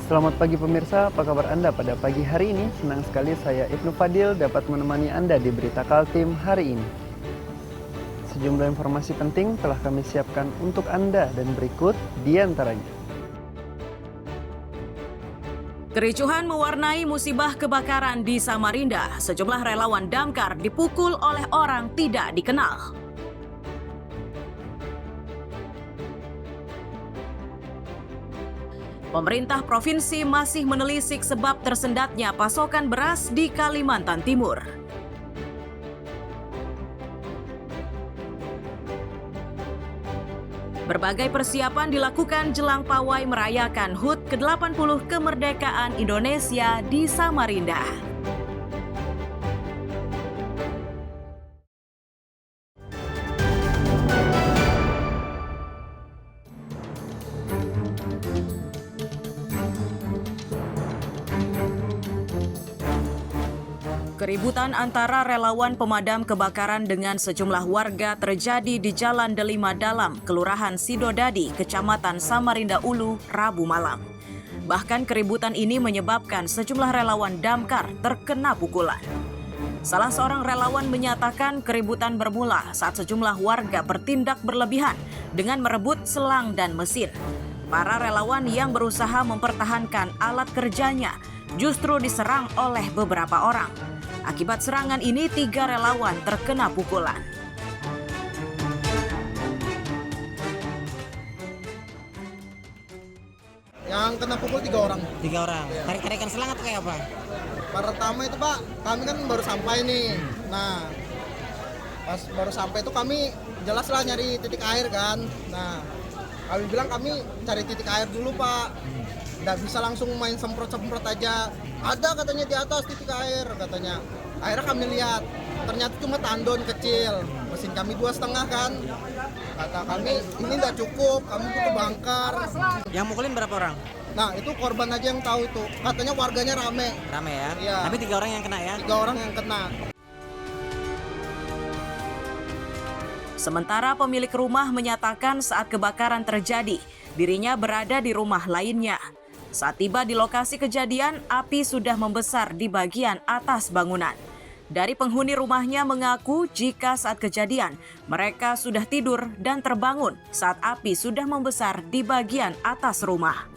Selamat pagi pemirsa, apa kabar Anda pada pagi hari ini? Senang sekali saya Ibnu Fadil dapat menemani Anda di Berita Kaltim hari ini. Sejumlah informasi penting telah kami siapkan untuk Anda dan berikut di antaranya. Kericuhan mewarnai musibah kebakaran di Samarinda. Sejumlah relawan damkar dipukul oleh orang tidak dikenal. Pemerintah provinsi masih menelisik sebab tersendatnya pasokan beras di Kalimantan Timur. Berbagai persiapan dilakukan jelang pawai merayakan HUT ke-80 kemerdekaan Indonesia di Samarinda. Keributan antara relawan pemadam kebakaran dengan sejumlah warga terjadi di Jalan Delima Dalam, Kelurahan Sidodadi, Kecamatan Samarinda Ulu, Rabu malam. Bahkan keributan ini menyebabkan sejumlah relawan damkar terkena pukulan. Salah seorang relawan menyatakan keributan bermula saat sejumlah warga bertindak berlebihan dengan merebut selang dan mesin. Para relawan yang berusaha mempertahankan alat kerjanya justru diserang oleh beberapa orang. Akibat serangan ini, 3 relawan terkena pukulan. Yang kena pukul 3 orang. 3 orang. Tarik-tarikan selang atau kayak apa? Pertama itu Pak, kami kan baru sampai nih. Nah, pas baru sampai itu kami jelaslah nyari titik air kan. Nah, kami bilang kami cari titik air dulu Pak. Nggak bisa langsung main semprot-semprot aja. Ada katanya di atas titik air katanya. Akhirnya kami lihat, ternyata cuma tandon kecil. Mesin kami 2,5 kan. Kata kami ini nggak cukup, kami butuh bangkar. Yang mukulin berapa orang? Nah itu korban aja yang tahu itu. Katanya warganya rame. Rame ya? Iya. Tapi 3 orang yang kena ya? 3 orang yang kena. Sementara pemilik rumah menyatakan saat kebakaran terjadi, dirinya berada di rumah lainnya. Saat tiba di lokasi kejadian, api sudah membesar di bagian atas bangunan. Dari penghuni rumahnya mengaku jika saat kejadian, mereka sudah tidur dan terbangun saat api sudah membesar di bagian atas rumah.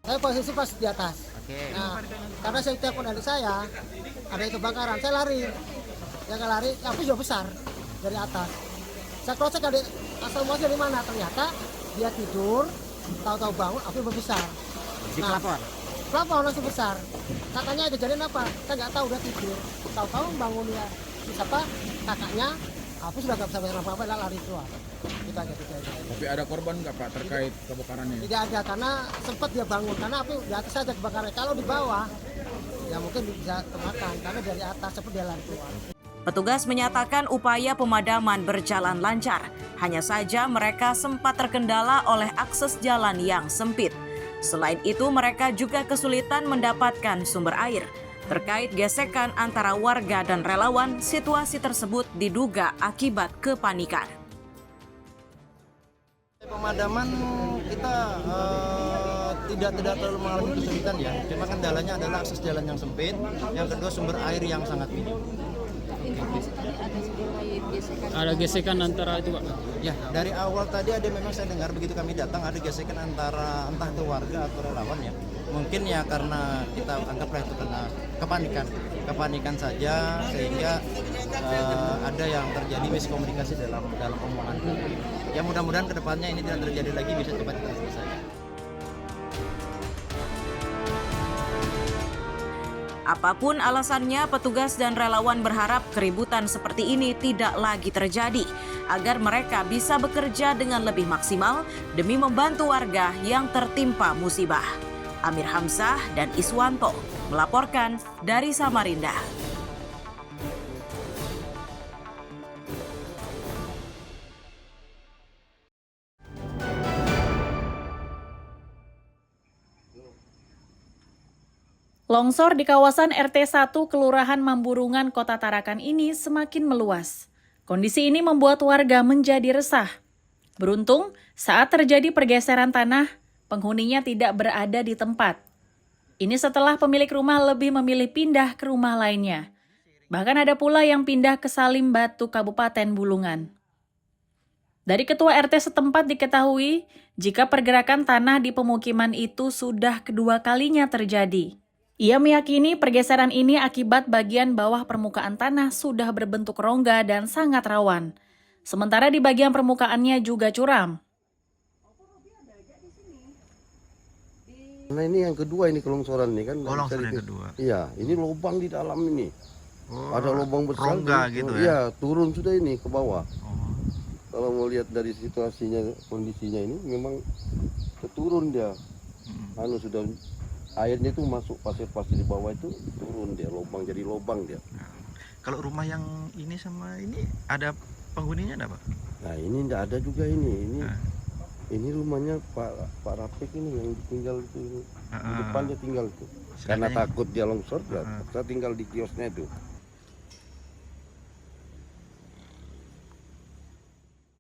Saya posisi pas di atas. Oke. Nah, karena saya telepon adik saya, ada kebakaran, saya lari. Yang lari, api juga besar dari atas. Saya cross check adik asal muasal dari mana, ternyata dia tidur, tahu-tahu bangun, api besar. Di pelapor? Pelapor langsung besar. Katanya kejadian apa? Saya nggak tahu, udah tidur. Tahu-tahu bangun ya, siapa? Kakaknya, api sudah nggak bisa apa-apa, lari keluar. Kita aja. Tapi ada korban nggak Pak terkait kebakarannya? Tidak ada, karena sempat dia bangun, karena api di atas saja kebakarannya. Kalau di bawah, ya mungkin bisa kemakan, karena dari atas seperti dia lari keluar. Petugas menyatakan upaya pemadaman berjalan lancar. Hanya saja mereka sempat terkendala oleh akses jalan yang sempit. Selain itu, mereka juga kesulitan mendapatkan sumber air. Terkait gesekan antara warga dan relawan, situasi tersebut diduga akibat kepanikan. Pemadaman kita tidak terlalu mengalami kesulitan ya. Cuma kendalanya adalah akses jalan yang sempit. Yang kedua sumber air yang sangat minim. Ada gesekan antara itu Pak? Ya, dari awal tadi ada memang saya dengar begitu kami datang ada gesekan antara entah itu warga atau relawan ya. Mungkin ya karena kita anggaplah itu karena kepanikan saja sehingga ada yang terjadi miskomunikasi dalam omongan. Ya mudah-mudahan kedepannya ini tidak terjadi lagi, bisa cepat selesai. Apapun alasannya, petugas dan relawan berharap keributan seperti ini tidak lagi terjadi, agar mereka bisa bekerja dengan lebih maksimal demi membantu warga yang tertimpa musibah. Amir Hamzah dan Iswanto melaporkan dari Samarinda. Longsor di kawasan RT 1 Kelurahan Mamburungan, Kota Tarakan ini semakin meluas. Kondisi ini membuat warga menjadi resah. Beruntung, saat terjadi pergeseran tanah, penghuninya tidak berada di tempat. Ini setelah pemilik rumah lebih memilih pindah ke rumah lainnya. Bahkan ada pula yang pindah ke Salim Batu, Kabupaten Bulungan. Dari Ketua RT setempat diketahui, jika pergerakan tanah di pemukiman itu sudah kedua kalinya terjadi. Ia meyakini pergeseran ini akibat bagian bawah permukaan tanah sudah berbentuk rongga dan sangat rawan. Sementara di bagian permukaannya juga curam. Nah ini yang kedua ini kelongsoran ini kan. Longsoran yang kedua. Iya, ini lubang di dalam ini. Ada lubang besar. Rongga gitu ya? Iya, turun sudah ini ke bawah. Oh. Kalau mau lihat dari situasinya, kondisinya ini memang keturun dia. Sudah airnya itu masuk pasir-pasir di bawah itu turun dia, jadi lubang dia. Nah, kalau rumah yang ini sama ini ada penghuninya enggak, Pak? Nah ini enggak ada juga ini. Ini rumahnya Pak Rapik ini yang tinggal itu. Di depan dia tinggal itu. Karena takut dia longsor, saya tinggal di kiosnya itu.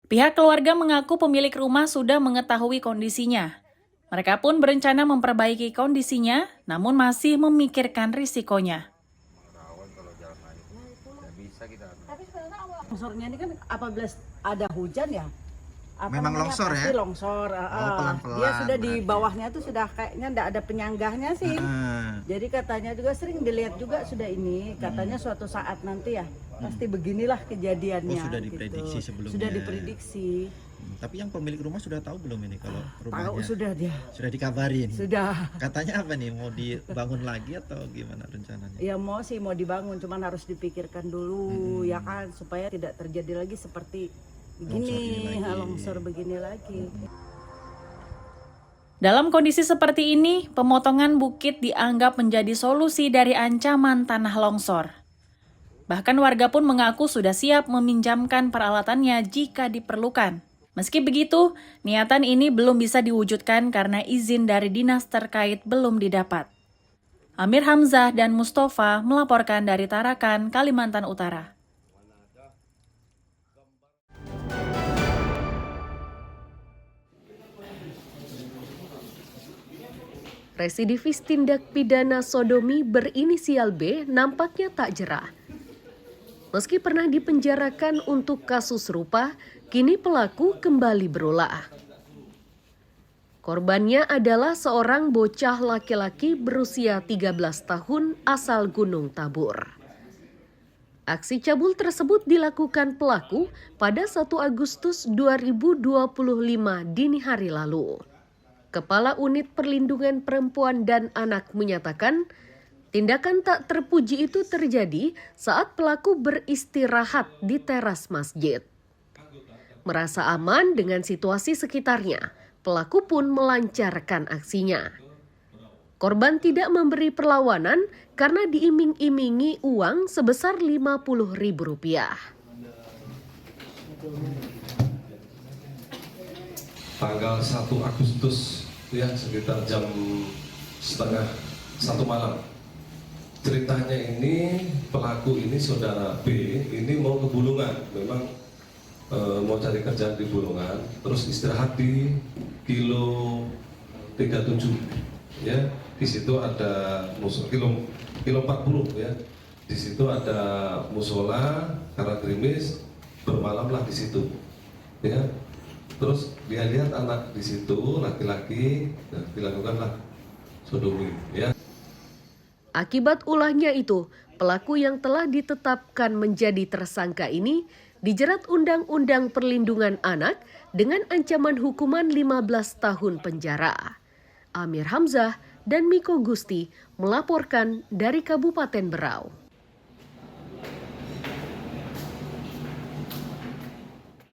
Pihak keluarga mengaku pemilik rumah sudah mengetahui kondisinya. Mereka pun berencana memperbaiki kondisinya, namun masih memikirkan risikonya. Tapi sebenarnya longsornya ini kan apabila ada hujan ya, memang longsor ya? Pasti longsor. Pelan-pelan, dia sudah di berarti. bawahnya tuh sudah kayaknya enggak ada penyanggahnya sih. Jadi katanya juga sering dilihat juga sudah ini, katanya suatu saat nanti ya pasti beginilah kejadiannya. Sudah diprediksi sebelumnya. Sudah diprediksi. Tapi yang pemilik rumah sudah tahu belum ini kalau rumahnya? Tahu sudah dia. Sudah dikabarin. Sudah. Katanya apa nih, mau dibangun lagi atau gimana rencananya? Ya mau dibangun, cuman harus dipikirkan dulu ya kan supaya tidak terjadi lagi seperti begini, longsor begini lagi. Dalam kondisi seperti ini, pemotongan bukit dianggap menjadi solusi dari ancaman tanah longsor. Bahkan warga pun mengaku sudah siap meminjamkan peralatannya jika diperlukan. Meski begitu, niatan ini belum bisa diwujudkan karena izin dari dinas terkait belum didapat. Amir Hamzah dan Mustafa melaporkan dari Tarakan, Kalimantan Utara. Residivis tindak pidana sodomi berinisial B nampaknya tak jerah. Meski pernah dipenjarakan untuk kasus serupa, kini pelaku kembali berulah. Korbannya adalah seorang bocah laki-laki berusia 13 tahun asal Gunung Tabur. Aksi cabul tersebut dilakukan pelaku pada 1 Agustus 2025 dini hari lalu. Kepala Unit Perlindungan Perempuan dan Anak menyatakan, tindakan tak terpuji itu terjadi saat pelaku beristirahat di teras masjid. Merasa aman dengan situasi sekitarnya, pelaku pun melancarkan aksinya. Korban tidak memberi perlawanan karena diiming-imingi uang sebesar Rp50.000. Tanggal 1 Agustus ya sekitar jam 12:30 malam. Ceritanya ini pelaku ini saudara B ini mau ke Bulungan, memang mau cari kerjaan di Bulungan, terus istirahat di kilo 37 ya. Di situ ada kilo 40 ya. Di situ ada musola, karena gerimis bermalamlah di situ ya. Terus dia lihat anak di situ laki-laki, dan dilakukanlah sodomi ya. Akibat ulahnya itu, pelaku yang telah ditetapkan menjadi tersangka ini dijerat Undang-Undang Perlindungan Anak dengan ancaman hukuman 15 tahun penjara. Amir Hamzah dan Miko Gusti melaporkan dari Kabupaten Berau.